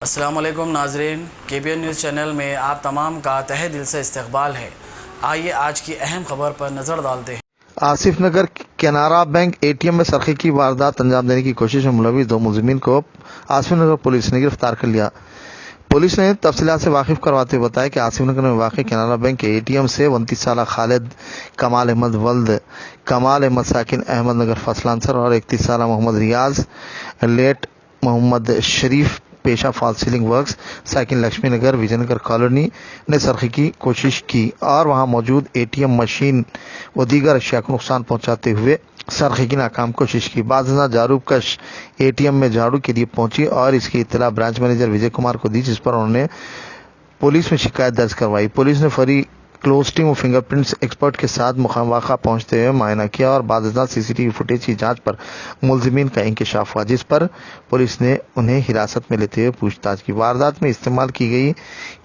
अस्सलाम वालेकुम नाजरीन, KBN न्यूज़ चैनल में आप तमाम का तहे दिल से इस्तकबाल है। आइए आज की अहम खबर पर नज़र डालते हैं। आसिफ नगर केनरा बैंक ATM में सरखे की वारदात अंजाम देने की कोशिश में मुलविस 2 मुलजिमीन को आसिफ नगर पुलिस ने गिरफ्तार कर लिया। पुलिस ने तफसीलात से वाकिफ करवाते हुए बताया कि आसिफ नगर में वाक़ केनरा बैंक के ATM से 29 साल खालिद कमाल अहमद वल्द कमाल अहमद साकिन अहमद नगर फसलांसर और 31 साल मोहम्मद रियाज लेट मोहम्मद शरीफ पेशा फॉल सीलिंग वर्क्स साकिन लक्ष्मी नगर विजयनगर कॉलोनी ने सरखे की कोशिश की और वहां मौजूद ATM मशीन व दीगर अशिया को नुकसान पहुंचाते हुए सरखे की नाकाम कोशिश की। बाज़ झाड़ू कश ATM में झाड़ू के लिए पहुंची और इसकी इत्तला ब्रांच मैनेजर विजय कुमार को दी, जिस पर उन्होंने पुलिस में शिकायत दर्ज करवाई। पुलिस ने फरी क्लोज टीम और फिंगरप्रिंट्स एक्सपर्ट के साथ मुकाम पहुंचते हुए मुआयना किया और बाद CCTV फुटेज की जांच पर मुलजिमीन का इंकशाफ हुआ, जिस पर पुलिस ने उन्हें हिरासत में लेते हुए पूछताछ की। वारदात में इस्तेमाल की गई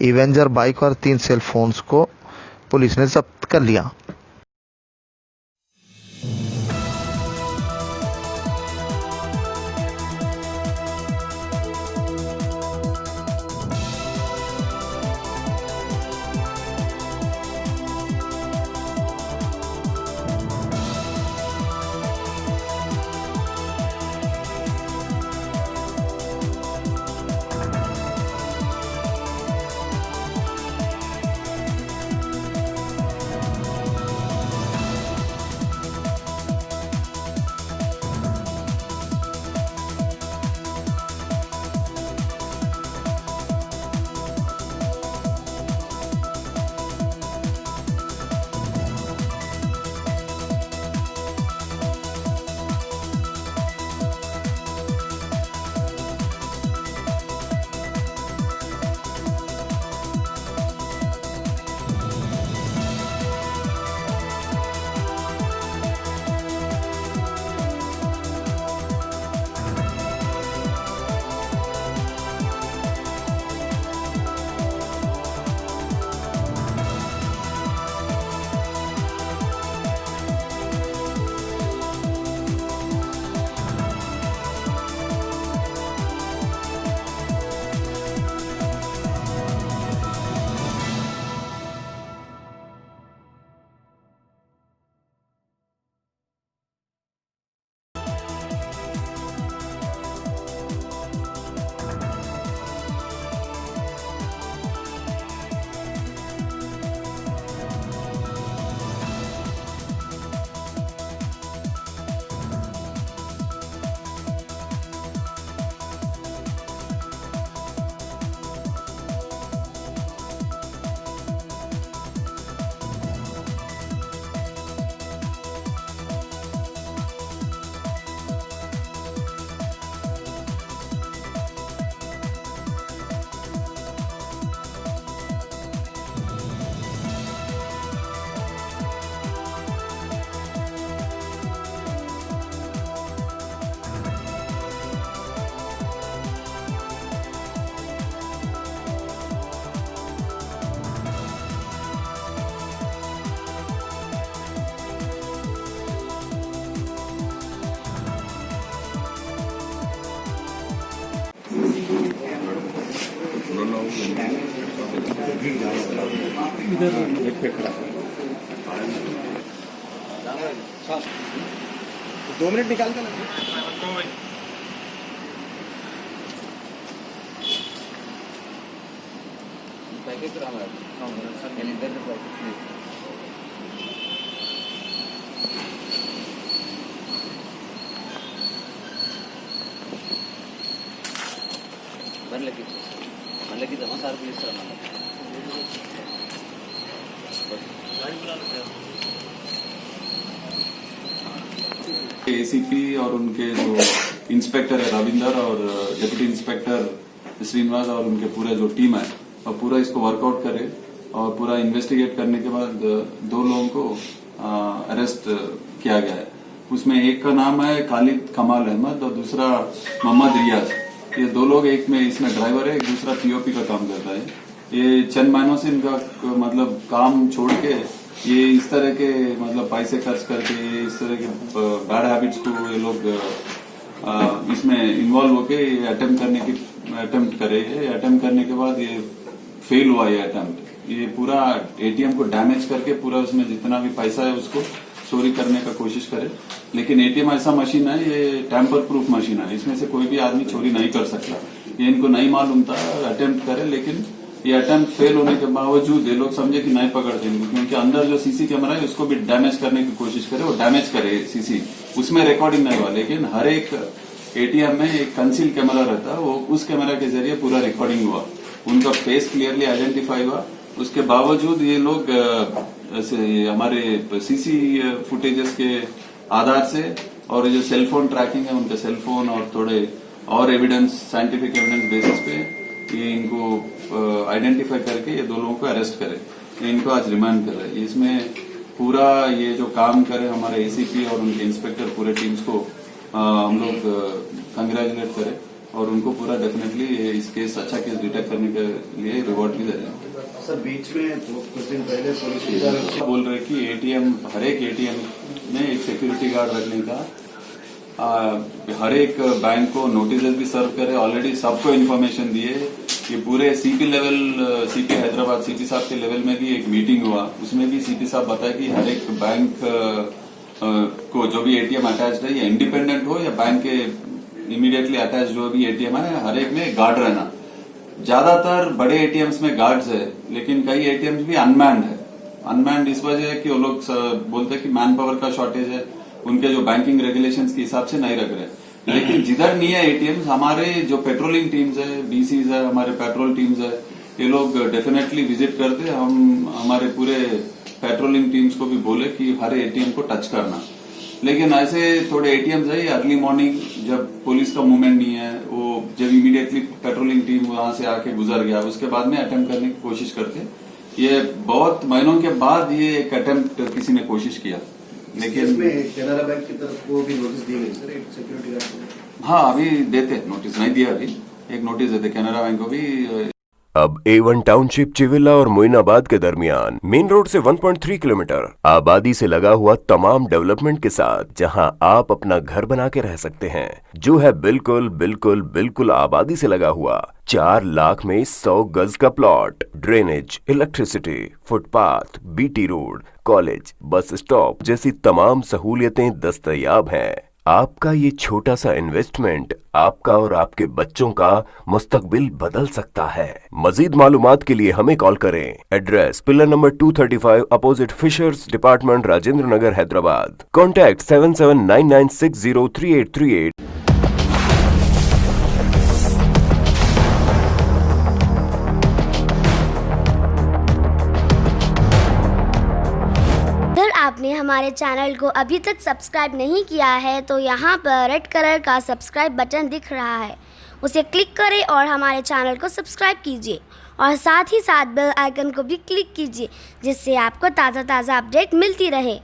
एवेंजर बाइक और 3 सेल फोन्स को पुलिस ने जब्त कर लिया। इधर एक पे खड़ा 2 मिनट निकाल कर पैकेट మనకి జమ సార్ పిలుస్తారు ACP और उनके जो इंस्पेक्टर है रविंदर और डिप्टी इंस्पेक्टर श्रीनिवास और उनके पूरा जो टीम है और पूरा इसको वर्कआउट करे और पूरा इन्वेस्टिगेट करने के बाद 2 लोगों को अरेस्ट किया गया है। उसमें एक का नाम है खालिद कमाल अहमद और दूसरा मोहम्मद रियाज। ये 2 लोग, एक में इसमें ड्राइवर है, एक दूसरा POP का काम करता है। ये चंद महीनों से इनका मतलब काम छोड़ के ये इस तरह के मतलब पैसे खर्च करके इस तरह के बैड हैबिट्स को ये लोग इसमें इन्वॉल्व होके अटेम्प्ट करने की अटेम्प्ट करे। ये अटेम्प्ट करने के बाद ये फेल हुआ। ये अटेम्प्ट ये पूरा एटीएम को डैमेज करके पूरा उसमें जितना भी पैसा है उसको चोरी करने का कोशिश करे। लेकिन एटीएम ऐसा मशीन है, ये टैंपर प्रूफ मशीन है, इसमें से कोई भी आदमी चोरी नहीं कर सकता। ये इनको नहीं मालूम था, अटेम्प्ट करे, लेकिन ये अटेम्प्ट फेल होने के बावजूद ये लोग समझे कि नहीं पकड़ते इनको, क्योंकि अंदर जो सीसी कैमरा है उसको भी डैमेज करने की कोशिश करे। वो डैमेज करे सीसी, उसमें रिकॉर्डिंग नहीं हुआ, लेकिन हर एक एटीएम में एक कंसील कैमरा रहता है, वो उस कैमरा के जरिए पूरा रिकॉर्डिंग हुआ, उनका फेस क्लियरली आइडेंटिफाई हुआ। उसके बावजूद ये लोग ऐसे हमारे सीसी फुटेजेस के आधार से और जो सेलफोन ट्रैकिंग है उनके सेलफोन और थोड़े और एविडेंस, साइंटिफिक एविडेंस बेसिस पे ये इनको आइडेंटिफाई करके ये 2 लोगों को अरेस्ट करे। इनको आज रिमांड कर रहे हैं। इसमें पूरा ये जो काम करे हमारे एसीपी और उनके इंस्पेक्टर पूरे टीम्स को हम लोग कंग्रेचुलेट करें और उनको पूरा डेफिनेटली इस केस अच्छा केस डिटेक्ट करने के लिए रिवॉर्ड भी दे रहे हैं। सर बीच में कुछ दिन पहले पुलिस की तरफ बोल रहे कि एटीएम, हर एक एटीएम में एक सिक्योरिटी गार्ड रखने का, हर एक बैंक को नोटिस भी सर्व करे। ऑलरेडी सबको इन्फॉर्मेशन दिए। ये पूरे CP level, CP Hyderabad CP साहब के लेवल में भी एक मीटिंग हुआ, उसमें भी सीपी साहब बताया कि हर एक बैंक को जो भी एटीएम अटैच्ड है, या इंडिपेंडेंट हो या बैंक के इमीडिएटली अटैच जो भी एटीएम है, हर एक में गार्ड रहना। ज्यादातर बड़े एटीएम्स में गार्ड्स है, लेकिन कई एटीएम्स भी अनमैन्ड है। अनमैन्ड इस वजह है कि वो लोग बोलते हैं कि मैन पावर का शॉर्टेज है, उनके जो बैंकिंग रेगुलेशंस के हिसाब से नहीं रख रहे। लेकिन जिधर नहीं है एटीएम्स, हमारे जो पेट्रोलिंग टीम्स है, बीसीज है, हमारे पेट्रोल टीम्स है, ये लोग डेफिनेटली विजिट करते। हम हमारे पूरे पेट्रोलिंग टीम्स को भी बोले कि हर एटीएम को टच करना। लेकिन ऐसे थोड़े एटीएम्स है, अर्ली मॉर्निंग जब पुलिस का मूवमेंट नहीं है, वो जब इमीडिएटली पेट्रोलिंग टीम वहां से आके गुजर गया, उसके बाद में अटेम्प्ट करने की कोशिश करते। ये बहुत महीनों के बाद ये एक अटेम्प्ट किसी ने कोशिश किया। लेकिन इसमें कैनरा बैंक की तरफ को भी नोटिस दी गई सर एक सिक्योरिटी गार्ड को? हाँ, अभी देते नोटिस, नहीं दिया अभी, एक नोटिस देते कैनरा बैंक को भी। अब A1 टाउनशिप चिविला और मोइनाबाद के दरमियान मेन रोड से 1.3 किलोमीटर आबादी से लगा हुआ तमाम डेवलपमेंट के साथ जहां आप अपना घर बना के रह सकते हैं, जो है बिल्कुल बिल्कुल बिल्कुल आबादी से लगा हुआ। 4 लाख में 100 गज का plot, drainage, electricity, footpath, BT road, college, bus stop जैसी तमाम सहूलियतें दस्तयाब हैं। आपका ये छोटा सा इन्वेस्टमेंट आपका और आपके बच्चों का मुस्तकबिल बदल सकता है। मजीद मालूमात के लिए हमें कॉल करें। Address pillar number 235 opposite fishers department, Rajendra Nagar, Hyderabad. Contact 7799603838। आपने हमारे चैनल को अभी तक सब्सक्राइब नहीं किया है तो यहाँ पर रेड कलर का सब्सक्राइब बटन दिख रहा है, उसे क्लिक करें और हमारे चैनल को सब्सक्राइब कीजिए और साथ ही साथ बेल आइकन को भी क्लिक कीजिए, जिससे आपको ताज़ा अपडेट मिलती रहे।